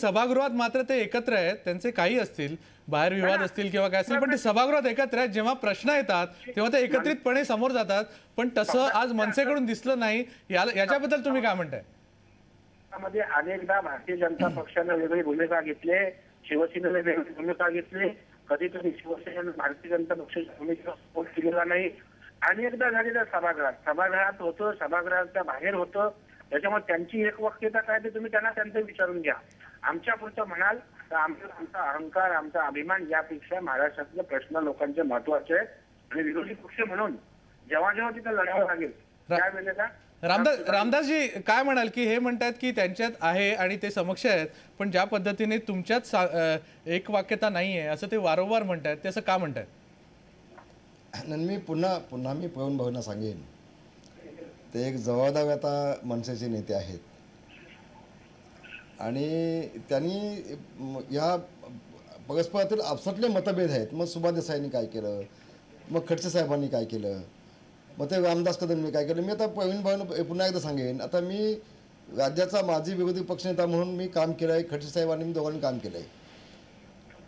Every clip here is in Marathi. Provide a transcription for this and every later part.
सभागृहात मात्र ते एकत्र आहेत, त्यांचे काही असतील बाहेर विवाद असतील किंवा काय असतील, पण ते सभागृहात एकत्र आहेत. जेव्हा प्रश्न येतात तेव्हा ते एकत्रितपणे समोर जातात, पण तसं आज मनसेकडून दिसलं नाही. याच्याबद्दल तुम्ही काय म्हणताय? मध्ये अनेकदा भारतीय जनता पक्षाने वेगळी भूमिका घेतली, शिवसेनेने वेगळी भूमिका घेतली. कधीतरी शिवसेनेने भारतीय जनता पक्षाच्या भूमिकेला सपोर्ट केलेला नाही. अनेकदा झालेल्या सभागृहात होतं, सभागृहाच्या बाहेर होतं. त्याच्यामुळे त्यांची एकवाक्यता काय ते तुम्ही त्यांचं विचारून घ्या. आमच्या पुढचं म्हणाल तर आमचा अहंकार, आमचा अभिमान यापेक्षा महाराष्ट्रातले प्रश्न लोकांचे महत्वाचे आहेत. आणि विरोधी पक्ष म्हणून जेव्हा जेव्हा तिथे लढावं लागेल त्यावेळेला रामदासजी काय म्हणाल की हे म्हणतात की त्यांच्यात आहे आणि ते समक्ष आहेत, पण ज्या पद्धतीने तुमच्यात एक वाक्यता नाहीये असं ते वारंवार म्हणतात, ते असं का म्हणतात? मी पुन्हा मी पवन भाऊंना सांगेन, ते एक जबाबदार आता मनसेचे नेते आहेत आणि त्यांनी या परस्परातील आपसातले मतभेद आहेत. मग सुभाष देसाईंनी काय केलं, मग खडसे साहेबांनी काय केलं, मग ते रामदास कदमने काय केलं. मी आता प्रवीण भाऊंना पुन्हा एकदा सांगेन, आता मी राज्याचा माजी विरोधी पक्षनेता म्हणून मी काम केलं आहे, खडसे साहेबांनी मी दोघांनी काम केलं आहे.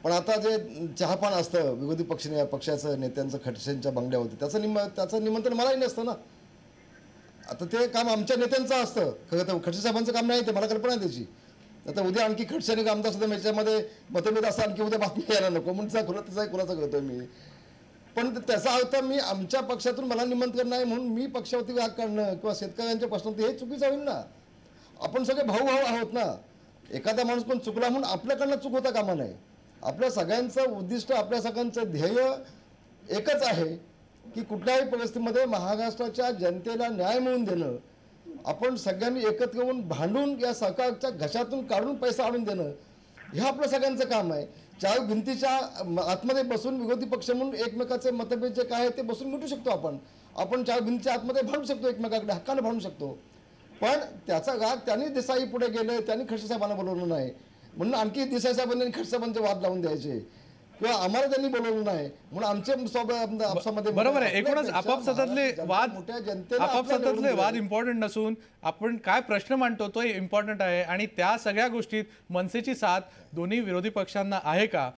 पण आता जे चहापान असतं विरोधी पक्षाचं नेत्यांचं खडसेंच्या बंगल्यावरती, त्याचं निमंत्रण मलाही नसतं ना. आता ते काम आमच्या नेत्यांचं असतं, खरं तर खडसे साहेबांचं काम नाही, ते मला कल्पना आहे त्याची. आता उद्या आणखी खडसे आणि रामदास कदम याच्यामध्ये मतभेद असं आणखी उद्या बातमी यायला नको म्हणून खुलासा करतोय मी. पण त्याचा अर्थ मी आमच्या पक्षातून मला निमंत्रण नाही म्हणून मी पक्षावरती राग काढणं किंवा शेतकऱ्यांच्या प्रश्नावरती हे चुकीचं होईल ना. आपण सगळे भाऊ आहोत ना. एखादा माणूस पण चुकला म्हणून आपल्याकडनं चूक होता कामा नये. आपल्या सगळ्यांचं उद्दिष्ट, आपल्या सगळ्यांचं ध्येय एकच आहे की कुठल्याही परिस्थितीमध्ये महाराष्ट्राच्या जनतेला न्याय मिळवून देणं. आपण सगळ्यांनी एकत्र येऊन भांडून या सरकारच्या घशातून काढून पैसा आणून देणं हे आपलं सगळ्यांचं काम आहे. चार भिंतीच्या आतमध्ये बसून विरोधी पक्ष म्हणून एकमेकाचे मतभेद जे काय आहे ते बसून मिटू शकतो. आपण चार भिंतीच्या आतमध्ये भांडू शकतो, एकमेकाकडे हक्काने भांडू शकतो. पण त्याचा राग त्यांनी देसाई पुढे गेले, त्यांनी खडसे साहेबांना बोलवलं नाही म्हणून आणखी देसाई साहेबांनी खडसे साहेबांचे वाद लावून द्यायचे किंवा आम्हाला त्यांनी बोलवलं नाही म्हणून आमचे आपसामध्ये. बरोबर आहे. एकूणच आपापसातले वाद इम्पॉर्टंट नसून आपण काय प्रश्न मांडतो तो इम्पॉर्टंट आहे. आणि त्या सगळ्या गोष्टीत मनसेची साथ दोन्ही विरोधी पक्षांना आहे का